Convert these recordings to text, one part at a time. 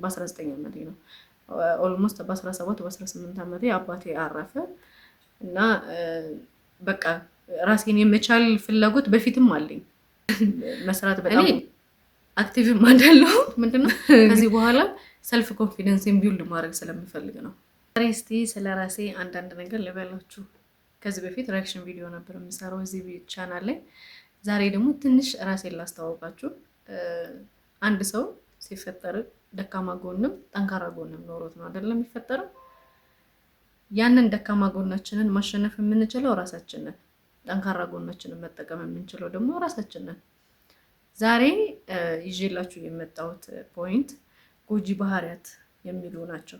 በ19 ዓመቴ ነው። ኦልሞስት በ17 በ18 ዓመቴ አባቴ አረፈ እና በቃ ራሴን የመቻል ፍላጎት በፊትም አለኝ። መስራት በጣም አክቲቭ ማደለው ምንድነው ከዚህ በኋላ ሰልፍ ኮንፊደንስን ቢልድ ማድረግ ስለምፈልግ ነው። እስቲ ስለራሴ አንዳንድ ነገር ልበላችሁ። ከዚህ በፊት ሪአክሽን ቪዲዮ ነበር የምሰራው እዚህ ቻናል ላይ። ዛሬ ደግሞ ትንሽ ራሴን ላስተዋውቃችሁ። አንድ ሰው ሲፈጠር ደካማ ጎንም ጠንካራ ጎንም ኖሮት ነው አይደለም የሚፈጠረው። ያንን ደካማ ጎናችንን ማሸነፍ የምንችለው ራሳችን ነን። ጠንካራ ጎናችንን መጠቀም የምንችለው ደግሞ ራሳችን ነን። ዛሬ ይዤላችሁ የመጣሁት ፖይንት ጎጂ ባህሪያት የሚሉ ናቸው።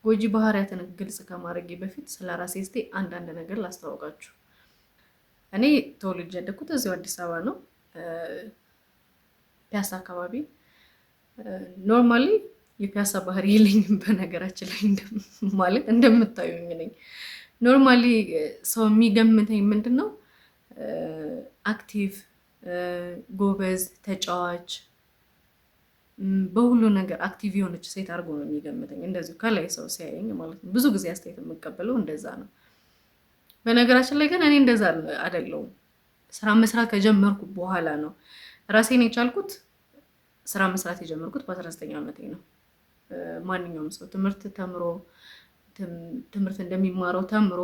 ጎጂ ባህሪያትን ግልጽ ከማድረጌ በፊት ስለ ራሴ እስቲ አንዳንድ ነገር ላስተዋውቃችሁ። እኔ ተወልጄ ያደግኩት እዚሁ አዲስ አበባ ነው፣ ፒያሳ አካባቢ። ኖርማሊ የፒያሳ ባህሪ የለኝም በነገራችን ላይ ማለት እንደምታዩኝ ነኝ። ኖርማሊ ሰው የሚገምተኝ ምንድን ነው አክቲቭ፣ ጎበዝ፣ ተጫዋች፣ በሁሉ ነገር አክቲቭ የሆነች ሴት አድርጎ ነው የሚገምተኝ። እንደዚሁ ከላይ ሰው ሲያየኝ ማለት ነው። ብዙ ጊዜ አስተያየት የምቀበለው እንደዛ ነው። በነገራችን ላይ ግን እኔ እንደዛ አይደለሁም። ስራ መስራት ከጀመርኩ በኋላ ነው ራሴን የቻልኩት። ስራ መስራት የጀመርኩት በ19 ዓመቴ ነው። ማንኛውም ሰው ትምህርት ተምሮ ትምህርት እንደሚማረው ተምሮ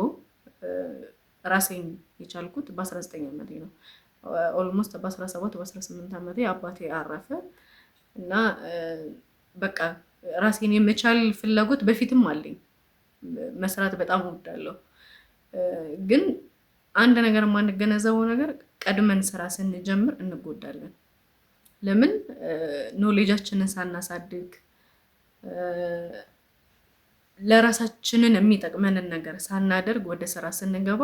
ራሴን የቻልኩት በ19 ዓመቴ ነው። ኦልሞስት በ17 በ18 ዓመቴ አባቴ አረፈ እና በቃ ራሴን የመቻል ፍላጎት በፊትም አለኝ። መስራት በጣም እወዳለሁ። ግን አንድ ነገር የማንገነዘበው ነገር ቀድመን ስራ ስንጀምር እንጎዳለን። ለምን ኖሌጃችንን ሳናሳድግ ለራሳችንን የሚጠቅመንን ነገር ሳናደርግ ወደ ስራ ስንገባ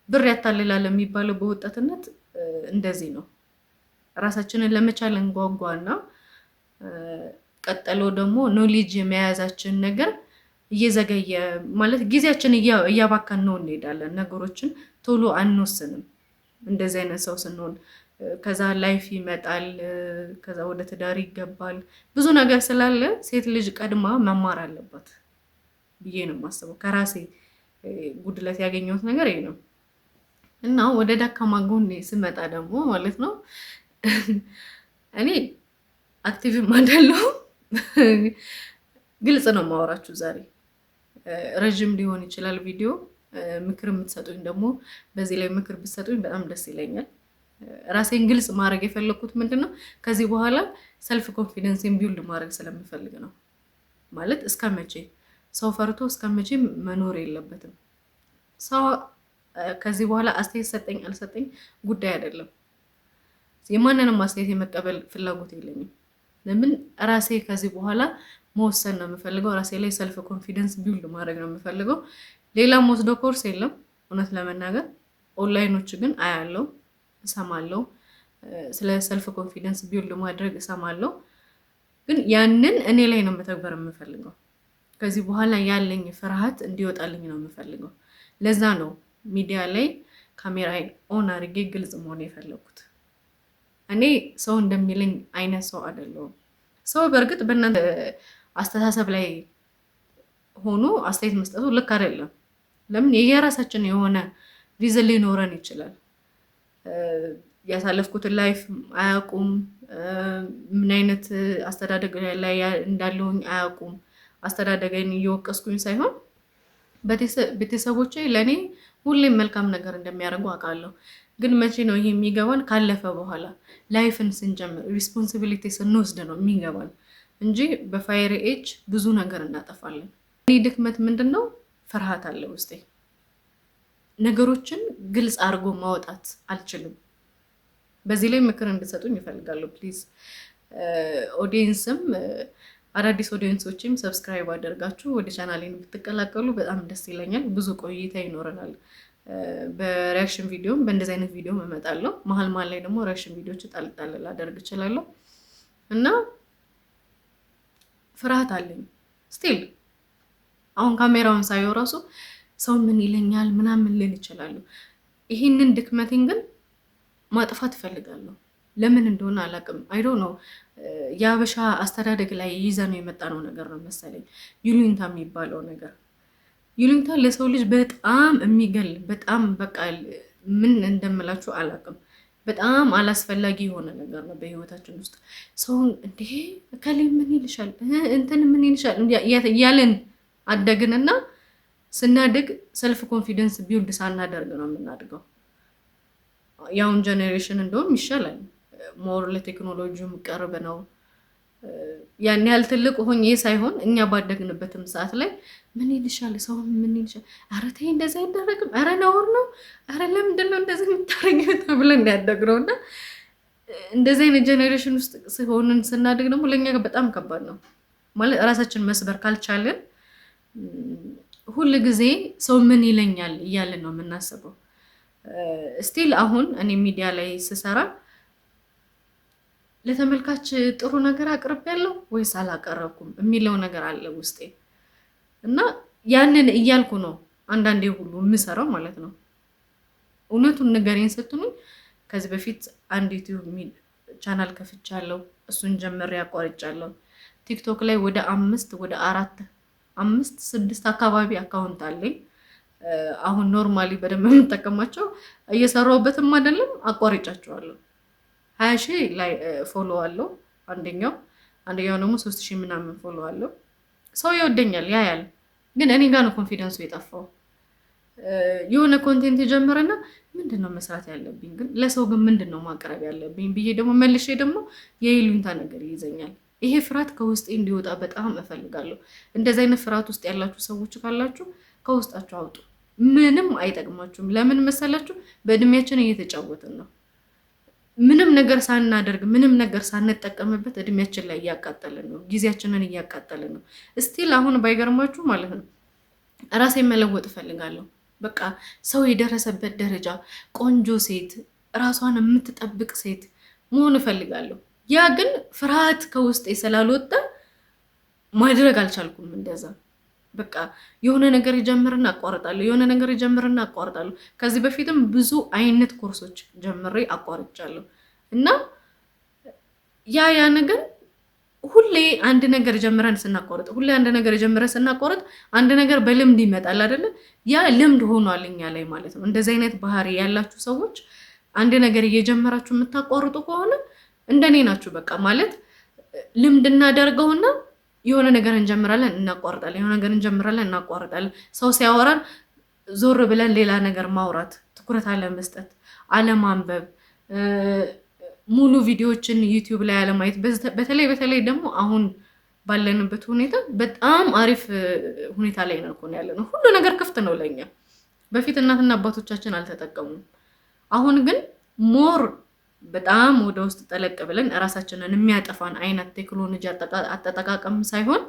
ብር ያታልላል የሚባለው በወጣትነት እንደዚህ ነው። ራሳችንን ለመቻል እንጓጓና ቀጠሎ ደግሞ ኖሌጅ የመያዛችን ነገር እየዘገየ ማለት ጊዜያችን እያባከን ነው እንሄዳለን። ነገሮችን ቶሎ አንወስንም። እንደዚህ አይነት ሰው ስንሆን ከዛ ላይፍ ይመጣል፣ ከዛ ወደ ትዳር ይገባል። ብዙ ነገር ስላለ ሴት ልጅ ቀድማ መማር አለባት ብዬ ነው የማስበው። ከራሴ ጉድለት ያገኘሁት ነገር ይሄ ነው። እና ወደ ደካማ ጎኔ ስመጣ ደግሞ ማለት ነው እኔ አክቲቭም አይደለሁ። ግልጽ ነው የማወራችሁ ዛሬ። ረጅም ሊሆን ይችላል ቪዲዮ። ምክር የምትሰጡኝ ደግሞ በዚህ ላይ ምክር ብትሰጡኝ በጣም ደስ ይለኛል። ራሴን ግልጽ ማድረግ የፈለኩት ምንድነው ከዚህ በኋላ ሰልፍ ኮንፊደንስን ቢልድ ማድረግ ስለምፈልግ ነው። ማለት እስከመቼ ሰው ፈርቶ እስከመቼ መኖር የለበትም። ሰው ከዚህ በኋላ አስተያየት ሰጠኝ አልሰጠኝ ጉዳይ አይደለም። የማንንም አስተያየት የመቀበል ፍላጎት የለኝም። ለምን ራሴ ከዚህ በኋላ መወሰን ነው የምፈልገው። ራሴ ላይ ሰልፍ ኮንፊደንስ ቢልድ ማድረግ ነው የምፈልገው። ሌላ ወስዶ ኮርስ የለም እውነት ለመናገር። ኦንላይኖች ግን አያለው፣ እሰማለው። ስለ ሰልፍ ኮንፊደንስ ቢልድ ማድረግ እሰማለው። ግን ያንን እኔ ላይ ነው መተግበር የምፈልገው። ከዚህ በኋላ ያለኝ ፍርሃት እንዲወጣልኝ ነው የምፈልገው። ለዛ ነው ሚዲያ ላይ ካሜራዬን ኦን አድርጌ ግልጽ መሆን የፈለኩት። እኔ ሰው እንደሚለኝ አይነት ሰው አይደለሁም። ሰው በእርግጥ በእናንተ አስተሳሰብ ላይ ሆኖ አስተያየት መስጠቱ ልክ አይደለም። ለምን የየራሳችን የሆነ ሪዝን ሊኖረን ይችላል። ያሳለፍኩትን ላይፍ አያውቁም። ምን አይነት አስተዳደግ ላይ እንዳለሁኝ አያውቁም። አስተዳደገኝ እየወቀስኩኝ ሳይሆን ቤተሰቦቼ ለእኔ ሁሌም መልካም ነገር እንደሚያደርጉ አውቃለሁ። ግን መቼ ነው ይሄ የሚገባን? ካለፈ በኋላ ላይፍን ስንጀምር ሪስፖንሲቢሊቲ ስንወስድ ነው የሚገባን እንጂ በፋየር ኤጅ ብዙ ነገር እናጠፋለን። እኔ ድክመት ምንድነው? ፍርሃት አለ ውስጤ። ነገሮችን ግልጽ አድርጎ ማውጣት አልችልም። በዚህ ላይ ምክር እንድሰጡኝ ይፈልጋለሁ ፕሊዝ። ኦዲየንስም አዳዲስ ኦዲየንሶችም ሰብስክራይብ አድርጋችሁ ወደ ቻናሌን ብትቀላቀሉ በጣም ደስ ይለኛል። ብዙ ቆይታ ይኖረናል። በሪአክሽን ቪዲዮም በእንደዚህ አይነት ቪዲዮ እመጣለሁ። መሀል ላይ ደግሞ ሪአክሽን ቪዲዮዎች ጣልጣል ላደርግ እችላለሁ እና ፍርሃት አለኝ ስቲል። አሁን ካሜራውን ሳየው ራሱ ሰው ምን ይለኛል ምናምን ልል ይችላል። ይሄንን ድክመቴን ግን ማጥፋት እፈልጋለሁ። ለምን እንደሆነ አላውቅም። አይ ዶንት ኖ የአበሻ አስተዳደግ ላይ ይዘነው የመጣነው ነገር ነው መሰለኝ። ይሉኝታ የሚባለው ነገር ይሉኝታ ለሰው ልጅ በጣም የሚገል በጣም በቃ ምን እንደምላችሁ አላውቅም። በጣም አላስፈላጊ የሆነ ነገር ነው በህይወታችን ውስጥ። ሰውን እንዴ ከሌ ምን ይልሻል እንትን ምን ይልሻል እያለን አደግንና ስናድግ ሰልፍ ኮንፊደንስ ቢውልድ ሳናደርግ ነው የምናድገው። ያውን ጀኔሬሽን እንደውም ይሻላል፣ ሞር ለቴክኖሎጂውም ቅርብ ነው። ያን ያህል ትልቅ ሆኜ ሳይሆን እኛ ባደግንበትም ሰዓት ላይ ምን ይልሻል ሰው ምን ይልሻል፣ ኧረ ተይ እንደዛ አይደረግም፣ ኧረ ነውር ነው፣ ኧረ ለምንድን ነው እንደዚህ የምታረጊው ተብለን ያደግነው። እና እንደዚህ አይነት ጀኔሬሽን ውስጥ ሲሆንን ስናድግ ደግሞ ለእኛ በጣም ከባድ ነው ማለት ራሳችን መስበር ካልቻለን ሁል ጊዜ ሰው ምን ይለኛል እያለን ነው የምናስበው። ስቲል አሁን እኔ ሚዲያ ላይ ስሰራ ለተመልካች ጥሩ ነገር አቅርቤያለሁ ወይስ አላቀረብኩም የሚለው ነገር አለ ውስጤ እና ያንን እያልኩ ነው አንዳንዴ ሁሉ የምሰራው ማለት ነው። እውነቱን ንገሪኝ ስትሉኝ ከዚህ በፊት አንድ ዩቲዩብ ቻናል ከፍቻለሁ፣ እሱን ጀምሬ አቋርጫለሁ። ቲክቶክ ላይ ወደ 5-6 አካባቢ አካውንት አለኝ። አሁን ኖርማሊ በደንብ የምጠቀማቸው እየሰራሁበትም አይደለም፣ አቋርጫቸዋለሁ። 20,000 ላይ ፎሎ አለው አንደኛው ደግሞ 3,000 ምናምን ፎሎ አለው። ሰው ይወደኛል ያያል፣ ግን እኔ ጋር ነው ኮንፊደንሱ የጠፋው። የሆነ ኮንቴንት የጀመረና ምንድነው መስራት ያለብኝ ግን ለሰው ግን ምንድነው ማቅረብ ያለብኝ ብዬ ደግሞ መልሼ ደግሞ የይሉኝታ ነገር ይይዘኛል። ይሄ ፍርሃት ከውስጤ እንዲወጣ በጣም እፈልጋለሁ። እንደዚህ አይነት ፍርሃት ውስጥ ያላችሁ ሰዎች ካላችሁ ከውስጣችሁ አውጡ። ምንም አይጠቅማችሁም። ለምን መሰላችሁ? በእድሜያችን እየተጫወትን ነው። ምንም ነገር ሳናደርግ ምንም ነገር ሳንጠቀምበት እድሜያችን ላይ እያቃጠልን ነው፣ ጊዜያችንን እያቃጠልን ነው። እስቲል አሁን ባይገርማችሁ ማለት ነው ራሴን መለወጥ እፈልጋለሁ። በቃ ሰው የደረሰበት ደረጃ ቆንጆ ሴት፣ ራሷን የምትጠብቅ ሴት መሆን እፈልጋለሁ። ያ ግን ፍርሃት ከውስጤ ስላልወጣ ማድረግ አልቻልኩም። እንደዛ በቃ የሆነ ነገር ይጀምርና አቋርጣለሁ፣ የሆነ ነገር ይጀምርና አቋርጣለሁ። ከዚህ በፊትም ብዙ አይነት ኮርሶች ጀምሬ አቋርጫለሁ እና ያ ነገር ሁሌ አንድ ነገር ጀምረን ስናቋርጥ አንድ ነገር በልምድ ይመጣል አይደለ? ያ ልምድ ሆኗል እኛ ላይ ማለት ነው። እንደዚህ አይነት ባህሪ ያላችሁ ሰዎች አንድ ነገር እየጀመራችሁ የምታቋርጡ ከሆነ እንደኔ ናችሁ። በቃ ማለት ልምድ እናደርገውና የሆነ ነገር እንጀምራለን እናቋርጣለን፣ የሆነ ነገር እንጀምራለን እናቋርጣለን። ሰው ሲያወራን ዞር ብለን ሌላ ነገር ማውራት፣ ትኩረት አለመስጠት፣ አለማንበብ፣ ሙሉ ቪዲዮዎችን ዩቲዩብ ላይ አለማየት። በተለይ ደግሞ አሁን ባለንበት ሁኔታ በጣም አሪፍ ሁኔታ ላይ ነው ያለነው። ሁሉ ነገር ክፍት ነው ለኛ። በፊት እናትና አባቶቻችን አልተጠቀሙም። አሁን ግን ሞር በጣም ወደ ውስጥ ጠለቅ ብለን ራሳችንን የሚያጠፋን አይነት ቴክኖሎጂ አጠቃቀም ሳይሆን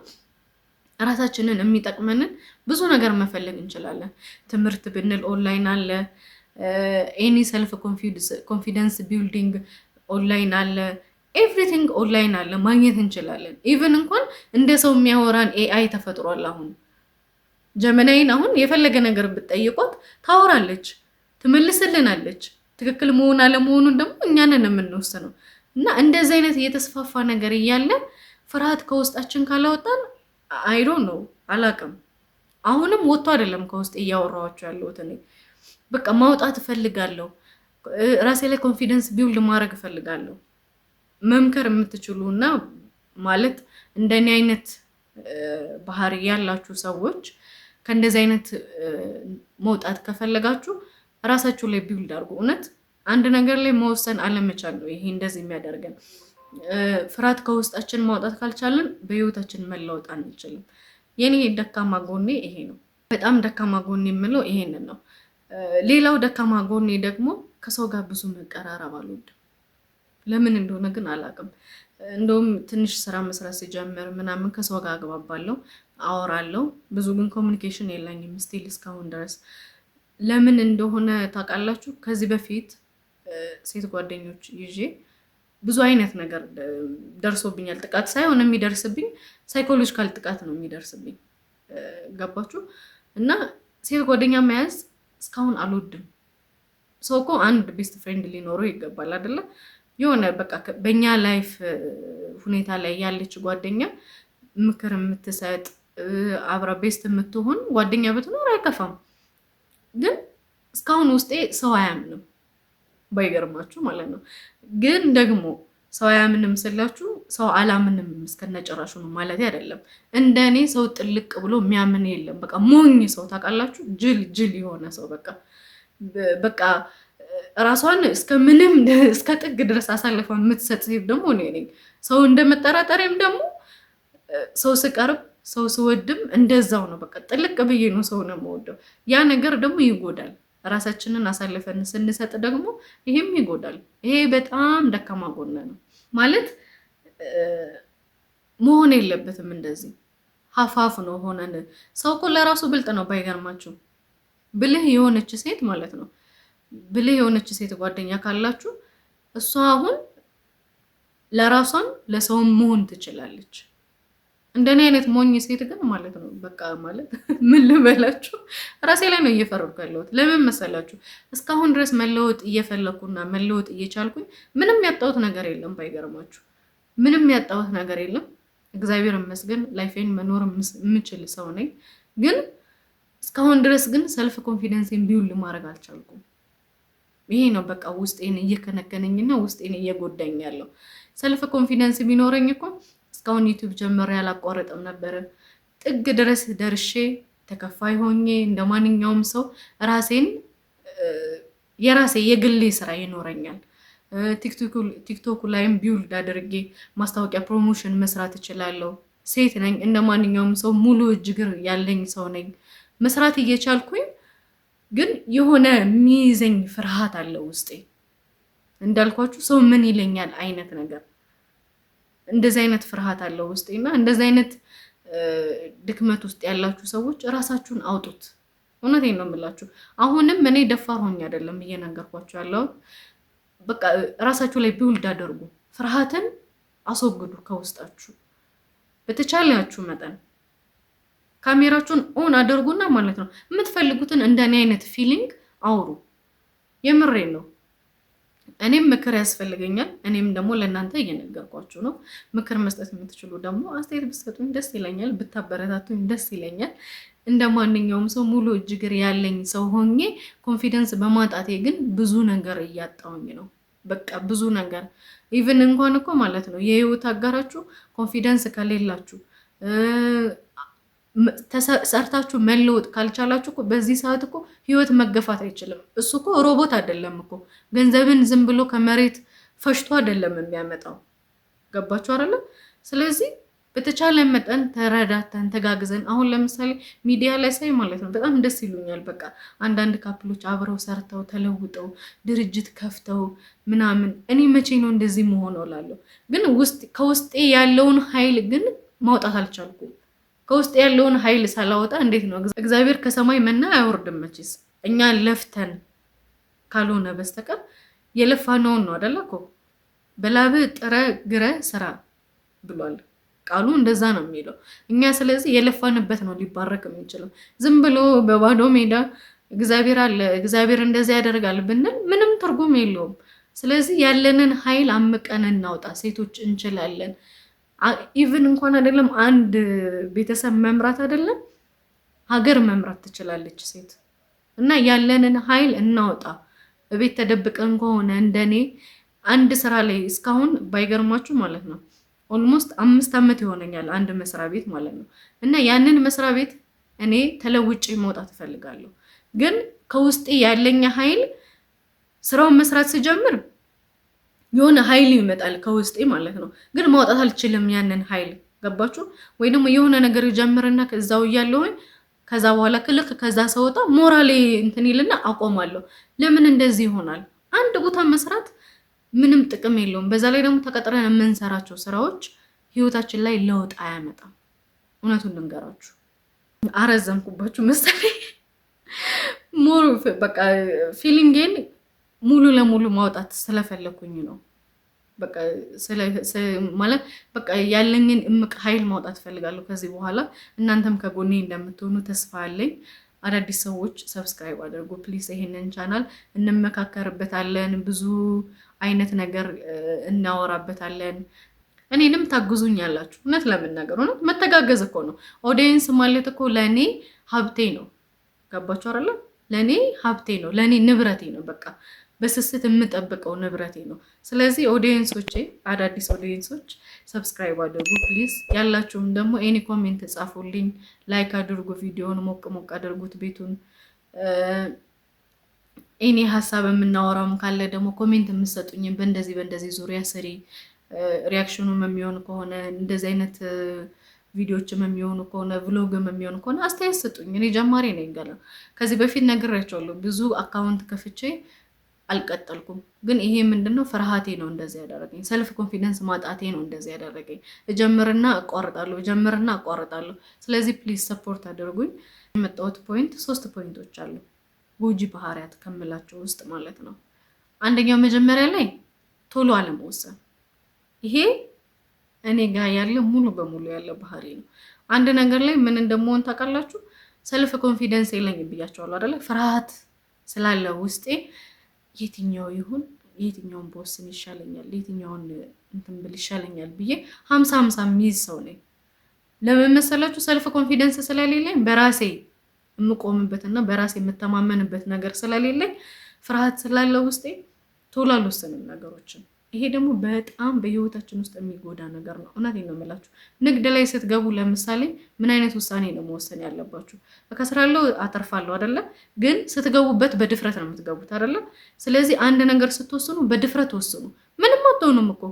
ራሳችንን የሚጠቅመንን ብዙ ነገር መፈለግ እንችላለን። ትምህርት ብንል ኦንላይን አለ፣ ኤኒ ሰልፍ ኮንፊደንስ ቢልዲንግ ኦንላይን አለ፣ ኤቭሪቲንግ ኦንላይን አለ፣ ማግኘት እንችላለን። ኢቭን እንኳን እንደ ሰው የሚያወራን ኤአይ ተፈጥሯል። አሁን ጀመናይን አሁን የፈለገ ነገር ብትጠይቋት ታወራለች፣ ትመልስልናለች። ትክክል መሆን አለመሆኑን ደግሞ እኛ ነን የምንወስነው። እና እንደዚህ አይነት እየተስፋፋ ነገር እያለ ፍርሃት ከውስጣችን ካላወጣን አይ ዶንት ኖ አላቅም። አሁንም ወጥቶ አይደለም ከውስጥ እያወራኋቸው ያለሁት እኔ በቃ ማውጣት እፈልጋለሁ። ራሴ ላይ ኮንፊደንስ ቢውልድ ማድረግ እፈልጋለሁ። መምከር የምትችሉ እና ማለት እንደኔ አይነት ባህሪ ያላችሁ ሰዎች ከእንደዚህ አይነት መውጣት ከፈለጋችሁ ራሳችሁ ላይ ቢውልድ አድርጉ። እውነት አንድ ነገር ላይ መወሰን አለመቻል ነው ይሄ እንደዚህ የሚያደርገን። ፍርሃት ከውስጣችን ማውጣት ካልቻለን በህይወታችን መለወጥ አንችልም። የኔ ደካማ ጎኔ ይሄ ነው። በጣም ደካማ ጎኔ የምለው ይሄንን ነው። ሌላው ደካማ ጎኔ ደግሞ ከሰው ጋር ብዙ መቀራረብ አልወድም። ለምን እንደሆነ ግን አላውቅም። እንደውም ትንሽ ስራ መስራት ሲጀምር ምናምን ከሰው ጋር አግባባለሁ፣ አወራለሁ። ብዙ ግን ኮሚኒኬሽን የለኝም ስቲል እስካሁን ድረስ። ለምን እንደሆነ ታውቃላችሁ? ከዚህ በፊት ሴት ጓደኞች ይዤ ብዙ አይነት ነገር ደርሶብኛል። ጥቃት ሳይሆን የሚደርስብኝ ሳይኮሎጂካል ጥቃት ነው የሚደርስብኝ። ገባችሁ? እና ሴት ጓደኛ መያዝ እስካሁን አልወድም። ሰው እኮ አንድ ቤስት ፍሬንድ ሊኖረው ይገባል አይደለ? የሆነ በቃ በእኛ ላይፍ ሁኔታ ላይ ያለች ጓደኛ ምክር የምትሰጥ አብራ ቤስት የምትሆን ጓደኛ ብትኖር አይከፋም። ግን እስካሁን ውስጤ ሰው አያምንም ባይገርማችሁ ማለት ነው። ግን ደግሞ ሰው አያምንም ስላችሁ ሰው አላምንም እስከነጨራሹ ነው ማለት አይደለም። እንደኔ ሰው ጥልቅ ብሎ የሚያምን የለም። በቃ ሞኝ ሰው ታውቃላችሁ፣ ጅል የሆነ ሰው በቃ ራሷን እስከምንም እስከ ጥግ ድረስ አሳልፋ የምትሰጥ ሴት ደግሞ እኔ ነኝ። ሰው እንደመጠራጠሪያም ደግሞ ሰው ስቀርብ ሰው ስወድም እንደዛው ነው። በቃ ጥልቅ ብዬ ነው ሰው ነው የምወደው። ያ ነገር ደግሞ ይጎዳል። ራሳችንን አሳልፈን ስንሰጥ ደግሞ ይሄም ይጎዳል። ይሄ በጣም ደካማ ጎን ነው ማለት መሆን የለበትም። እንደዚህ ሀፋፍ ነው ሆነን ሰው እኮ ለራሱ ብልጥ ነው ባይገርማችሁ። ብልህ የሆነች ሴት ማለት ነው ብልህ የሆነች ሴት ጓደኛ ካላችሁ እሷ አሁን ለራሷን ለሰውም መሆን ትችላለች። እንደኔ አይነት ሞኝ ሴት ግን ማለት ነው በቃ ማለት ምን ልበላችሁ ራሴ ላይ ነው እየፈረድኩ ያለሁት። ለምን መሰላችሁ? እስካሁን ድረስ መለወጥ እየፈለኩና መለወጥ እየቻልኩኝ ምንም ያጣሁት ነገር የለም ባይገርማችሁ። ምንም ያጣሁት ነገር የለም። እግዚአብሔር ይመስገን ላይፌን መኖር የምችል ሰው ነኝ። ግን እስካሁን ድረስ ግን ሰልፍ ኮንፊደንስን ቢውል ማድረግ አልቻልኩም። ይሄ ነው በቃ ውስጤን እየከነከነኝና ውስጤን እየጎዳኝ ያለው። ሰልፍ ኮንፊደንስ ቢኖረኝ እኮ እስካሁን ዩቲዩብ ጀምሬ ያላቋረጥም ነበር። ጥግ ድረስ ደርሼ ተከፋይ ሆኜ እንደማንኛውም ሰው ራሴን የራሴ የግሌ ስራ ይኖረኛል። ቲክቶክ ላይም ቢውልድ አድርጌ ማስታወቂያ ፕሮሞሽን መስራት እችላለሁ። ሴት ነኝ፣ እንደማንኛውም ሰው ሙሉ እጅግር ያለኝ ሰው ነኝ። መስራት እየቻልኩኝ ግን የሆነ የሚይዘኝ ፍርሃት አለ ውስጤ። እንዳልኳችሁ ሰው ምን ይለኛል አይነት ነገር እንደዚህ አይነት ፍርሃት አለው ውስጤና እንደዚህ አይነት ድክመት ውስጥ ያላችሁ ሰዎች ራሳችሁን አውጡት። እውነቴን ነው የምላችሁ። አሁንም እኔ ደፋር ሆኜ አይደለም እየነገርኳችሁ ያለው። በቃ ራሳችሁ ላይ ቢውልድ አድርጉ። ፍርሃትን አስወግዱ ከውስጣችሁ በተቻላችሁ መጠን። ካሜራችሁን ኦን አድርጉና ማለት ነው የምትፈልጉትን እንደኔ አይነት ፊሊንግ አውሩ። የምሬን ነው። እኔም ምክር ያስፈልገኛል። እኔም ደግሞ ለእናንተ እየነገርኳችሁ ነው። ምክር መስጠት የምትችሉ ደግሞ አስተያየት ብትሰጡኝ ደስ ይለኛል፣ ብታበረታቱኝ ደስ ይለኛል። እንደ ማንኛውም ሰው ሙሉ እጅግር ያለኝ ሰው ሆኜ ኮንፊደንስ በማጣቴ ግን ብዙ ነገር እያጣውኝ ነው። በቃ ብዙ ነገር ኢቭን እንኳን እኮ ማለት ነው የህይወት አጋራችሁ ኮንፊደንስ ከሌላችሁ ሰርታችሁ መለወጥ ካልቻላችሁ እኮ በዚህ ሰዓት እኮ ህይወት መገፋት አይችልም። እሱ እኮ ሮቦት አይደለም እኮ ገንዘብን ዝም ብሎ ከመሬት ፈሽቶ አይደለም የሚያመጣው። ገባችሁ አይደለ? ስለዚህ በተቻለ መጠን ተረዳተን ተጋግዘን። አሁን ለምሳሌ ሚዲያ ላይ ሳይ ማለት ነው በጣም ደስ ይሉኛል። በቃ አንዳንድ ካፕሎች አብረው ሰርተው ተለውጠው ድርጅት ከፍተው ምናምን። እኔ መቼ ነው እንደዚህ መሆነው እላለሁ። ግን ከውስጤ ያለውን ኃይል ግን ማውጣት አልቻልኩም። ከውስጥ ያለውን ኃይል ሳላወጣ እንዴት ነው እግዚአብሔር ከሰማይ መና አይወርድም መቼስ። እኛ ለፍተን ካልሆነ በስተቀር የለፋነውን ነው አይደለ እኮ በላብ ጥረ ግረ ስራ ብሏል ቃሉ። እንደዛ ነው የሚለው እኛ። ስለዚህ የለፋንበት ነው ሊባረክ የሚችለው። ዝም ብሎ በባዶ ሜዳ እግዚአብሔር አለ እግዚአብሔር እንደዚህ ያደርጋል ብንል ምንም ትርጉም የለውም። ስለዚህ ያለንን ኃይል አምቀን እናውጣ። ሴቶች እንችላለን። ኢቭን እንኳን አይደለም አንድ ቤተሰብ መምራት አይደለም ሀገር መምራት ትችላለች ሴት። እና ያለንን ኃይል እናውጣ። በቤት ተደብቀን ከሆነ እንደኔ አንድ ስራ ላይ እስካሁን ባይገርማችሁ ማለት ነው ኦልሞስት 5 ዓመት ይሆነኛል አንድ መስሪያ ቤት ማለት ነው። እና ያንን መስሪያ ቤት እኔ ተለውጬ መውጣት እፈልጋለሁ። ግን ከውስጤ ያለኝ ኃይል ስራውን መስራት ሲጀምር የሆነ ኃይል ይመጣል ከውስጤ ማለት ነው። ግን ማውጣት አልችልም ያንን ኃይል። ገባችሁ ወይ? ደግሞ የሆነ ነገር ጀምርና ከዛው እያለሁኝ ከዛ በኋላ ክልክ ከዛ ሰውጣ ሞራሌ እንትን ይልና አቆማለሁ። ለምን እንደዚህ ይሆናል? አንድ ቦታ መስራት ምንም ጥቅም የለውም። በዛ ላይ ደግሞ ተቀጥረን የምንሰራቸው ስራዎች ህይወታችን ላይ ለውጥ አያመጣም። እውነቱን ልንገራችሁ። አረዘምኩባችሁ መሰለኝ። ሞር በቃ ፊሊንጌን ሙሉ ለሙሉ ማውጣት ስለፈለኩኝ ነው። በቃ ማለት በቃ ያለኝን እምቅ ኃይል ማውጣት ፈልጋለሁ ከዚህ በኋላ። እናንተም ከጎኔ እንደምትሆኑ ተስፋ አለኝ። አዳዲስ ሰዎች ሰብስክራይብ አድርጉ ፕሊስ። ይሄንን ቻናል እንመካከርበታለን። ብዙ አይነት ነገር እናወራበታለን። እኔንም ታግዙኛላችሁ። እውነት ለመናገር እውነት መተጋገዝ እኮ ነው። ኦዲየንስ ማለት እኮ ለእኔ ሀብቴ ነው። ገባችሁ አይደለ? ለእኔ ሀብቴ ነው፣ ለእኔ ንብረቴ ነው። በቃ በስስት የምጠብቀው ንብረቴ ነው። ስለዚህ ኦዲየንሶቼ፣ አዳዲስ ኦዲየንሶች ሰብስክራይብ አድርጉ ፕሊዝ። ያላችሁም ደግሞ ኤኒ ኮሜንት ጻፉልኝ፣ ላይክ አድርጉ፣ ቪዲዮውን ሞቅ ሞቅ አድርጉት ቤቱን። ኤኒ ሀሳብ የምናወራም ካለ ደግሞ ኮሜንት የምትሰጡኝም በእንደዚህ ዙሪያ ስሪ፣ ሪያክሽኑም የሚሆን ከሆነ እንደዚህ አይነት ቪዲዮዎችም የሚሆኑ ከሆነ ቭሎግም የሚሆኑ ከሆነ አስተያየት ስጡኝ። እኔ ጀማሪ ነኝ ገና። ከዚህ በፊት ነግሬያቸዋለሁ። ብዙ አካውንት ከፍቼ አልቀጠልኩም። ግን ይሄ ምንድነው ፍርሃቴ ነው እንደዚህ ያደረገኝ። ሰልፍ ኮንፊደንስ ማጣቴ ነው እንደዚህ ያደረገኝ። እጀምርና አቋርጣለሁ። ስለዚህ ፕሊዝ ሰፖርት አድርጉኝ። የመጣሁት ፖይንት 3 ፖይንቶች አሉ፣ ጎጂ ባህሪያት ከምላቸው ውስጥ ማለት ነው። አንደኛው መጀመሪያ ላይ ቶሎ አለመወሰን። ይሄ እኔ ጋር ያለ ሙሉ በሙሉ ያለ ባህሪ ነው። አንድ ነገር ላይ ምን እንደምሆን ታውቃላችሁ? ሰልፍ ኮንፊደንስ የለኝም ብያቸዋለሁ አይደለ? ፍርሃት ስላለ ውስጤ የትኛው ይሁን የትኛውን በወስን ይሻለኛል፣ የትኛውን እንትን ብል ይሻለኛል ብዬ 50-50 የሚይዝ ሰው ነኝ። ለምን መሰላችሁ? ሰልፍ ኮንፊደንስ ስለሌለኝ በራሴ የምቆምበትና በራሴ የምተማመንበት ነገር ስለሌለኝ ፍርሃት ስላለ ውስጤ ቶሎ አልወሰንም ነገሮችን። ይሄ ደግሞ በጣም በህይወታችን ውስጥ የሚጎዳ ነገር ነው። እውነቴን ነው የምላችሁ። ንግድ ላይ ስትገቡ ለምሳሌ ምን አይነት ውሳኔ ነው መወሰን ያለባችሁ? እከስራለሁ አተርፋለሁ አይደለ? ግን ስትገቡበት በድፍረት ነው የምትገቡት አይደለ? ስለዚህ አንድ ነገር ስትወስኑ በድፍረት ወስኑ። ምንም አትሆኑም እኮ።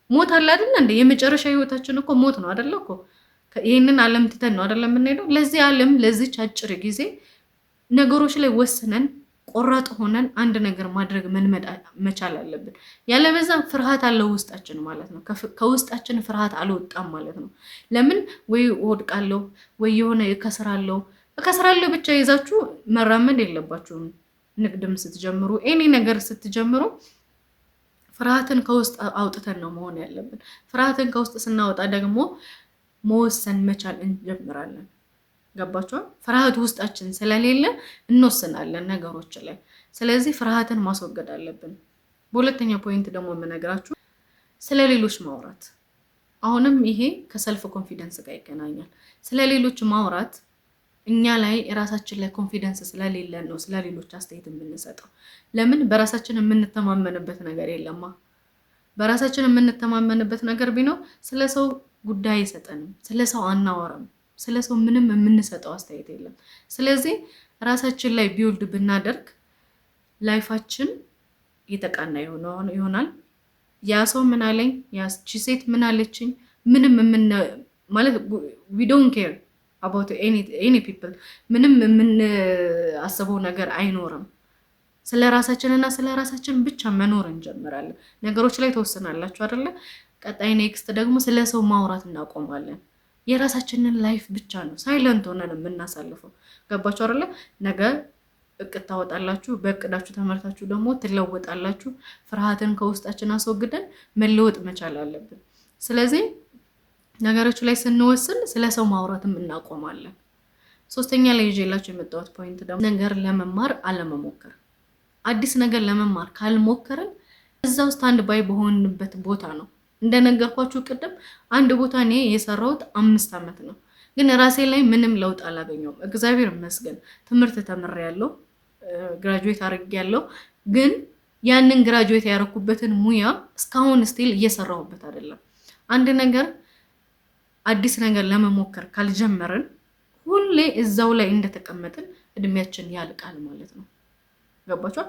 ሞት አለ አይደል እንዴ? የመጨረሻ ህይወታችን እኮ ሞት ነው አይደለ እኮ። ይሄንን ዓለም ትተን ነው አይደለ የምንሄደው? ለዚህ ዓለም ለዚች አጭር ጊዜ ነገሮች ላይ ወስነን ቆራጥ ሆነን አንድ ነገር ማድረግ መልመድ መቻል አለብን። ያለበዛ ፍርሃት አለው ውስጣችን ማለት ነው። ከውስጣችን ፍርሃት አልወጣም ማለት ነው። ለምን ወይ ወድቃለሁ ወይ የሆነ እከስራለሁ ብቻ ይዛችሁ መራመድ የለባችሁም። ንግድም ስትጀምሩ ኤኒ ነገር ስትጀምሩ ፍርሃትን ከውስጥ አውጥተን ነው መሆን ያለብን። ፍርሃትን ከውስጥ ስናወጣ ደግሞ መወሰን መቻል እንጀምራለን። ገባችሁ? ፍርሃት ውስጣችን ስለሌለ እንወስናለን ነገሮች ላይ። ስለዚህ ፍርሃትን ማስወገድ አለብን። በሁለተኛ ፖይንት ደግሞ የምነግራችሁ ስለ ሌሎች ማውራት። አሁንም ይሄ ከሰልፍ ኮንፊደንስ ጋር ይገናኛል። ስለ ሌሎች ማውራት እኛ ላይ የራሳችን ላይ ኮንፊደንስ ስለሌለን ነው ስለ ሌሎች አስተያየት የምንሰጠው። ለምን? በራሳችን የምንተማመንበት ነገር የለማ። በራሳችን የምንተማመንበት ነገር ቢኖር ስለ ሰው ጉዳይ አይሰጠንም፣ ስለ ሰው አናወራም፣ ስለ ሰው ምንም የምንሰጠው አስተያየት የለም። ስለዚህ ራሳችን ላይ ቢውልድ ብናደርግ ላይፋችን የተቃና ይሆናል። ያ ሰው ምን አለኝ፣ ያቺ ሴት ምን አለችኝ፣ ምንም ማለት we don't care about any people፣ ምንም የምናስበው ነገር አይኖርም። ስለ ራሳችንና ስለ ራሳችን ብቻ መኖር እንጀምራለን። ነገሮች ላይ ተወስናላችሁ አይደለ? ቀጣይ ኔክስት ደግሞ ስለ ሰው ማውራት እናቆማለን። የራሳችንን ላይፍ ብቻ ነው ሳይለንት ሆነን የምናሳልፈው። ገባችሁ አይደለ? ነገ እቅድ ታወጣላችሁ። በእቅዳችሁ ተመርታችሁ ደግሞ ትለወጣላችሁ። ፍርሃትን ከውስጣችን አስወግደን መለወጥ መቻል አለብን። ስለዚህ ነገሮች ላይ ስንወስን ስለ ሰው ማውራትም እናቆማለን። ሶስተኛ ላይ ይዤላችሁ የመጣሁት ፖይንት ደግሞ ነገር ለመማር አለመሞከር። አዲስ ነገር ለመማር ካልሞከርን እዛው ስታንድ ባይ በሆንበት ቦታ ነው። እንደነገርኳችሁ ቅድም አንድ ቦታ እኔ የሰራሁት 5 ዓመት ነው፣ ግን ራሴ ላይ ምንም ለውጥ አላገኘሁም። እግዚአብሔር ይመስገን ትምህርት ተምሬያለሁ፣ ግራጁዌት አድርጌያለሁ። ግን ያንን ግራጁዌት ያደረኩበትን ሙያ እስካሁን ስቲል እየሰራሁበት አይደለም። አንድ ነገር አዲስ ነገር ለመሞከር ካልጀመርን ሁሌ እዛው ላይ እንደተቀመጥን እድሜያችን ያልቃል ማለት ነው። ገባችሁ?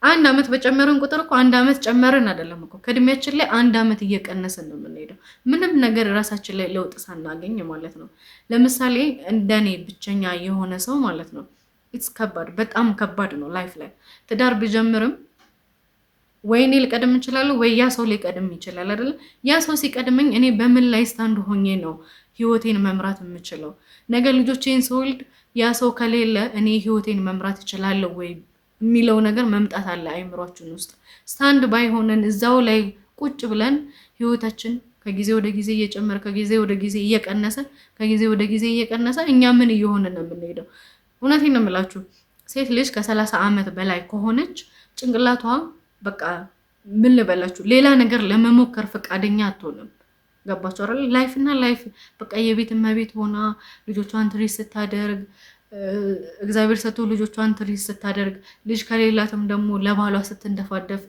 አንድ ዓመት በጨመረን ቁጥር እኮ አንድ ዓመት ጨመረን አይደለም እኮ ከእድሜያችን ላይ አንድ ዓመት እየቀነሰን ነው የምንሄደው፣ ምንም ነገር ራሳችን ላይ ለውጥ ሳናገኝ ማለት ነው። ለምሳሌ እንደኔ ብቸኛ የሆነ ሰው ማለት ነው ኢትስ ከባድ፣ በጣም ከባድ ነው ላይፍ ላይ። ትዳር ብጀምርም ወይ እኔ ልቀድም እችላለሁ ወይ ያ ሰው ሊቀድም ይችላል አይደል? ያ ሰው ሲቀድመኝ እኔ በምን ላይ ስታንድ ሆኜ ነው ህይወቴን መምራት የምችለው? ነገ ልጆቼን ስወልድ ያ ሰው ከሌለ እኔ ህይወቴን መምራት እችላለሁ ወይ የሚለው ነገር መምጣት አለ አይምሯችን ውስጥ። ስታንድ ባይ ሆነን እዛው ላይ ቁጭ ብለን ህይወታችን ከጊዜ ወደ ጊዜ እየጨመረ ከጊዜ ወደ ጊዜ እየቀነሰ እኛ ምን እየሆነ ነው የምንሄደው? እውነቴን ነው የምላችሁ፣ ሴት ልጅ ከ30 ዓመት በላይ ከሆነች ጭንቅላቷ በቃ ምን ልበላችሁ ሌላ ነገር ለመሞከር ፈቃደኛ አትሆንም። ገባችሁ አይደል? ላይፍ እና ላይፍ በቃ የቤት እመቤት ሆና ልጆቿን ትሪት ስታደርግ እግዚአብሔር ሰጥቶ ልጆቿን ትሪት ስታደርግ ልጅ ከሌላትም ደግሞ ለባሏ ስትንደፋደፍ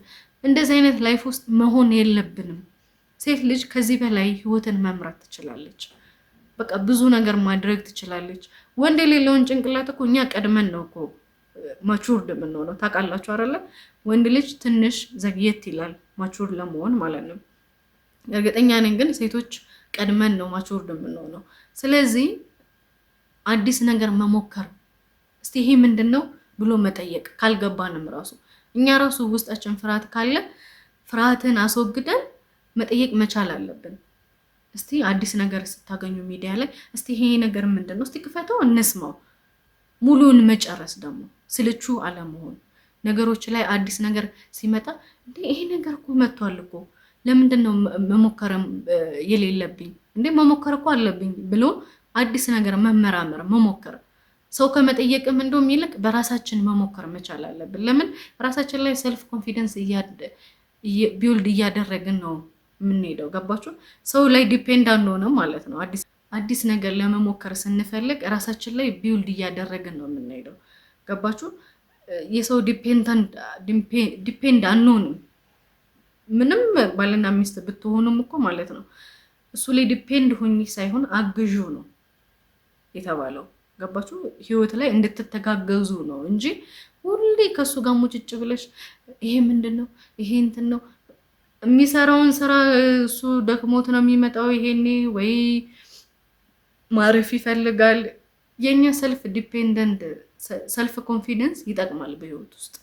እንደዚህ አይነት ላይፍ ውስጥ መሆን የለብንም። ሴት ልጅ ከዚህ በላይ ህይወትን መምራት ትችላለች። በቃ ብዙ ነገር ማድረግ ትችላለች። ወንድ የሌለውን ጭንቅላት እኮ እኛ ቀድመን ነው እኮ ማቹርድ የምንሆነው ታውቃላችሁ አይደለ? ወንድ ልጅ ትንሽ ዘግየት ይላል ማቹርድ ለመሆን ማለት ነው። እርግጠኛ ነኝ ግን ሴቶች ቀድመን ነው ማቹርድ የምንሆነው። ስለዚህ አዲስ ነገር መሞከር እስቲ ይሄ ምንድነው ብሎ መጠየቅ ካልገባንም ራሱ እኛ ራሱ ውስጣችን ፍርሃት ካለ ፍርሃትን አስወግደን መጠየቅ መቻል አለብን። እስቲ አዲስ ነገር ስታገኙ ሚዲያ ላይ እስቲ ይሄ ነገር ምንድነው እስቲ ክፈተው እንስማው። ሙሉን መጨረስ ደግሞ ስልቹ አለመሆን ነገሮች ላይ አዲስ ነገር ሲመጣ እንዴ ይሄ ነገር እኮ መጥቷል እኮ ለምንድነው መሞከርም የሌለብኝ እንዴ መሞከር እኮ አለብኝ ብሎ አዲስ ነገር መመራመር መሞከር ሰው ከመጠየቅም እንደውም ይልቅ በራሳችን መሞከር መቻል አለብን። ለምን ራሳችን ላይ ሰልፍ ኮንፊደንስ ቢውልድ እያደረግን ነው የምንሄደው። ገባችሁ? ሰው ላይ ዲፔንድ አንሆንም ማለት ነው። አዲስ ነገር ለመሞከር ስንፈልግ ራሳችን ላይ ቢውልድ እያደረግን ነው የምንሄደው። ገባችሁ? የሰው ዲፔንድ አንሆንም። ምንም ባልና ሚስት ብትሆኑም እኮ ማለት ነው እሱ ላይ ዲፔንድ ሆኚ ሳይሆን አግዡ ነው የተባለው። ገባችሁ? ህይወት ላይ እንድትተጋገዙ ነው እንጂ ሁሌ ከሱ ጋር ሙጭጭ ብለሽ ይሄ ምንድነው ይሄ እንትን ነው የሚሰራውን ስራ እሱ ደክሞት ነው የሚመጣው ይሄኔ ወይ ማረፍ ይፈልጋል። የኛ ሰልፍ ዲፔንደንት ሰልፍ ኮንፊደንስ ይጠቅማል በህይወት ውስጥ።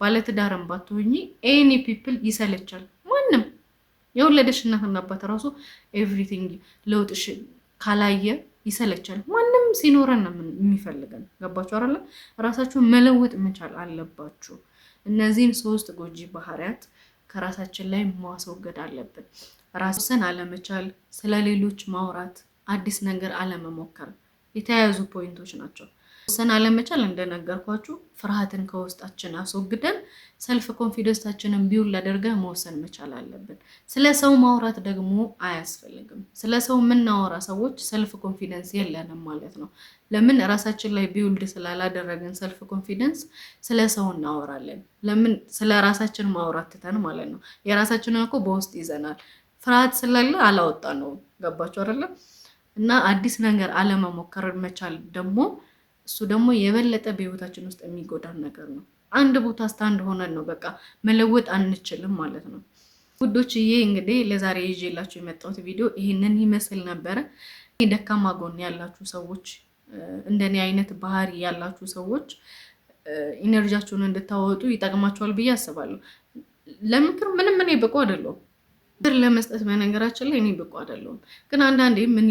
ባለትዳርም ባትሆኚ ኤኒ ፒፕል ይሰለቻል። ማንም የወለደሽ እናትና አባት ራሱ ኤቭሪቲንግ ለውጥሽ ካላየ ይሰለቻል። ማንም ሲኖረን ነው የሚፈልገን። ገባችሁ አይደለ? ራሳችሁን መለወጥ መቻል አለባችሁ። እነዚህን 3 ጎጂ ባህሪያት ከራሳችን ላይ ማስወገድ አለብን። ራስን አለመቻል፣ ስለሌሎች ማውራት፣ አዲስ ነገር አለመሞከር የተያያዙ ፖይንቶች ናቸው። ራስን አለመቻል እንደነገርኳችሁ ፍርሃትን ከውስጣችን አስወግደን ሰልፍ ኮንፊደንሳችንን ቢውል አድርገን መወሰን መቻል አለብን። ስለ ሰው ማውራት ደግሞ አያስፈልግም። ስለ ሰው የምናወራ ሰዎች ሰልፍ ኮንፊደንስ የለንም ማለት ነው። ለምን ራሳችን ላይ ቢውልድ ስላላደረግን ሰልፍ ኮንፊደንስ ስለ ሰው እናወራለን። ለምን ስለ ራሳችን ማውራት ትተን ማለት ነው። የራሳችንን እኮ በውስጥ ይዘናል። ፍርሃት ስላለ አላወጣ ነው። ገባችሁ አይደለ? እና አዲስ ነገር አለመሞከር መቻል ደግሞ እሱ ደግሞ የበለጠ በህይወታችን ውስጥ የሚጎዳን ነገር ነው። አንድ ቦታ ስታንድ ሆነን ነው በቃ መለወጥ አንችልም ማለት ነው። ውዶችዬ እንግዲህ ለዛሬ ይዤላችሁ የመጣሁት ቪዲዮ ይህንን ይመስል ነበረ። ደካማ ጎን ያላችሁ ሰዎች፣ እንደኔ አይነት ባህሪ ያላችሁ ሰዎች ኢነርጂያችሁን እንድታወጡ ይጠቅማችኋል ብዬ አስባለሁ። ለምክር ምንም እኔ ብቁ አይደለሁም ብር ለመስጠት በነገራችን ላይ እኔ ብቁ አይደለሁም። ግን አንዳንዴ ምን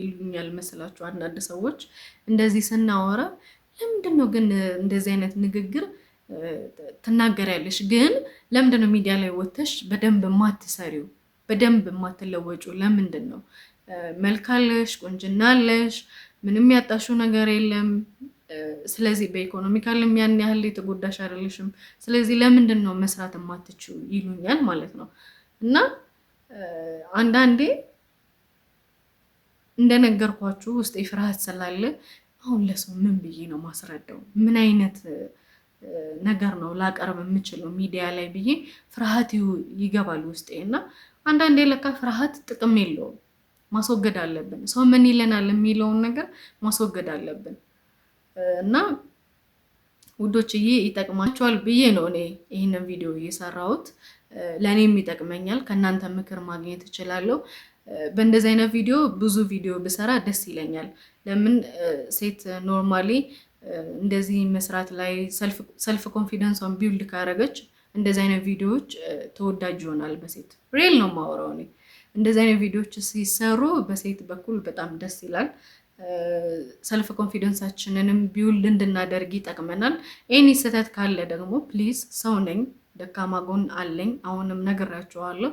ይሉኛል መስላችሁ አንዳንድ ሰዎች እንደዚህ ስናወራ ለምንድነው ግን እንደዚህ አይነት ንግግር ትናገሪያለሽ? ግን ለምንድነው ሚዲያ ላይ ወጥተሽ በደንብ ማትሰሪው በደንብ ማትለወጩ? ለምንድነው? መልካለሽ፣ ቆንጅናለሽ፣ ምንም ያጣሽው ነገር የለም። ስለዚህ በኢኮኖሚካልም ያን ያህል የተጎዳሽ አይደለሽም። ስለዚህ ለምንድነው መስራት የማትችው ይሉኛል ማለት ነው። እና አንዳንዴ እንደነገርኳችሁ ውስጥ ፍርሃት ስላለ አሁን ለሰው ምን ብዬ ነው ማስረዳው? ምን አይነት ነገር ነው ላቀርብ የምችለው ሚዲያ ላይ ብዬ ፍርሃት ይገባል ውስጤ። እና አንዳንዴ ለካ ፍርሃት ጥቅም የለውም፣ ማስወገድ አለብን። ሰው ምን ይለናል የሚለውን ነገር ማስወገድ አለብን። እና ውዶችዬ ይጠቅማችኋል ብዬ ነው እኔ ይህንን ቪዲዮ እየሰራሁት። ለእኔም ይጠቅመኛል፣ ከእናንተ ምክር ማግኘት እችላለሁ። በእንደዚህ አይነት ቪዲዮ ብዙ ቪዲዮ ብሰራ ደስ ይለኛል። ለምን ሴት ኖርማሊ እንደዚህ መስራት ላይ ሰልፍ ኮንፊደንሷን ቢውልድ ካረገች እንደዚህ አይነት ቪዲዮዎች ተወዳጅ ይሆናል። በሴት ሪል ነው ማወራው እኔ። እንደዚህ አይነት ቪዲዮዎች ሲሰሩ በሴት በኩል በጣም ደስ ይላል። ሰልፍ ኮንፊደንሳችንንም ቢውልድ እንድናደርግ ይጠቅመናል። ኤኒ ስህተት ካለ ደግሞ ፕሊዝ፣ ሰው ነኝ፣ ደካማ ጎን አለኝ። አሁንም ነግራችኋለሁ።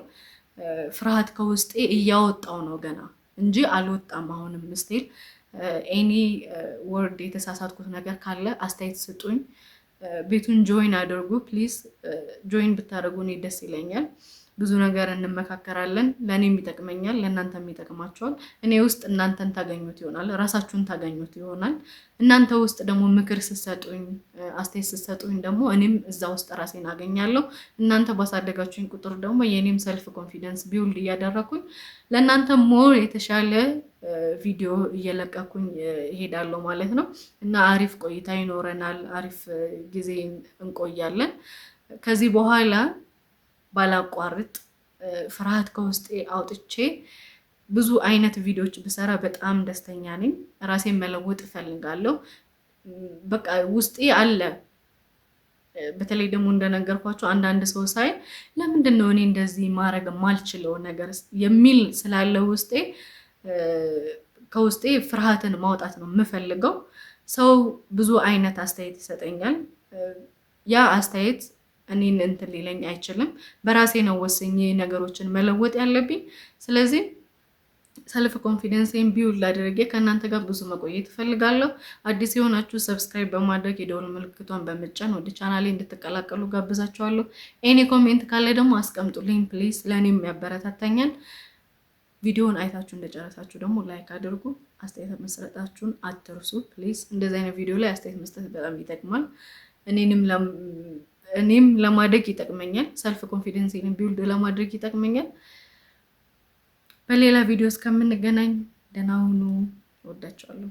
ፍርሃት ከውስጤ እያወጣው ነው ገና እንጂ አልወጣም። አሁንም ስቲል ኤኒ ወርድ የተሳሳትኩት ነገር ካለ አስተያየት ስጡኝ። ቤቱን ጆይን አድርጉ ፕሊዝ። ጆይን ብታደርጉ እኔ ደስ ይለኛል። ብዙ ነገር እንመካከራለን። ለእኔም ይጠቅመኛል፣ ለእናንተም ይጠቅማችኋል። እኔ ውስጥ እናንተን ታገኙት ይሆናል፣ ራሳችሁን ታገኙት ይሆናል። እናንተ ውስጥ ደግሞ ምክር ስትሰጡኝ፣ አስተያየት ስትሰጡኝ ደግሞ እኔም እዛ ውስጥ ራሴን አገኛለሁ። እናንተ ባሳደጋችሁኝ ቁጥር ደግሞ የእኔም ሰልፍ ኮንፊደንስ ቢውልድ እያደረኩኝ ለእናንተ ሞር የተሻለ ቪዲዮ እየለቀኩኝ እሄዳለሁ ማለት ነው። እና አሪፍ ቆይታ ይኖረናል፣ አሪፍ ጊዜ እንቆያለን። ከዚህ በኋላ ባላቋርጥ ፍርሃት ከውስጤ አውጥቼ ብዙ አይነት ቪዲዮዎች ብሰራ በጣም ደስተኛ ነኝ። ራሴን መለወጥ እፈልጋለሁ። በቃ ውስጤ አለ። በተለይ ደግሞ እንደነገርኳቸው አንዳንድ ሰው ሳይ ለምንድን ነው እኔ እንደዚህ ማድረግ ማልችለው ነገር የሚል ስላለ ውስጤ ከውስጤ ፍርሃትን ማውጣት ነው የምፈልገው። ሰው ብዙ አይነት አስተያየት ይሰጠኛል። ያ አስተያየት እኔን እንትን ሊለኝ አይችልም። በራሴ ነው ወስኜ ነገሮችን መለወጥ ያለብኝ። ስለዚህ ሰልፍ ኮንፊደንስን ቢውልድ አድርጌ ከእናንተ ጋር ብዙ መቆየት እፈልጋለሁ። አዲስ የሆናችሁ ሰብስክራይብ በማድረግ የደወል ምልክቷን በመጫን ወደ ቻናሌ እንድትቀላቀሉ ጋብዛችኋለሁ። ኤኒ ኮሜንት ካለ ደግሞ አስቀምጡልኝ ፕሊዝ፣ ለእኔም ያበረታታኛል። ቪዲዮውን አይታችሁ እንደጨረሳችሁ ደግሞ ላይክ አድርጉ። አስተያየት መስጠታችሁን አትርሱ ፕሊዝ። እንደዚህ አይነት ቪዲዮ ላይ አስተያየት መስጠት በጣም ይጠቅማል። እኔም ለማደግ ይጠቅመኛል። ሰልፍ ኮንፊደንስን ቢውልድ ለማድረግ ይጠቅመኛል። በሌላ ቪዲዮ እስከምንገናኝ ደህና ሁኑ። እወዳችኋለሁ።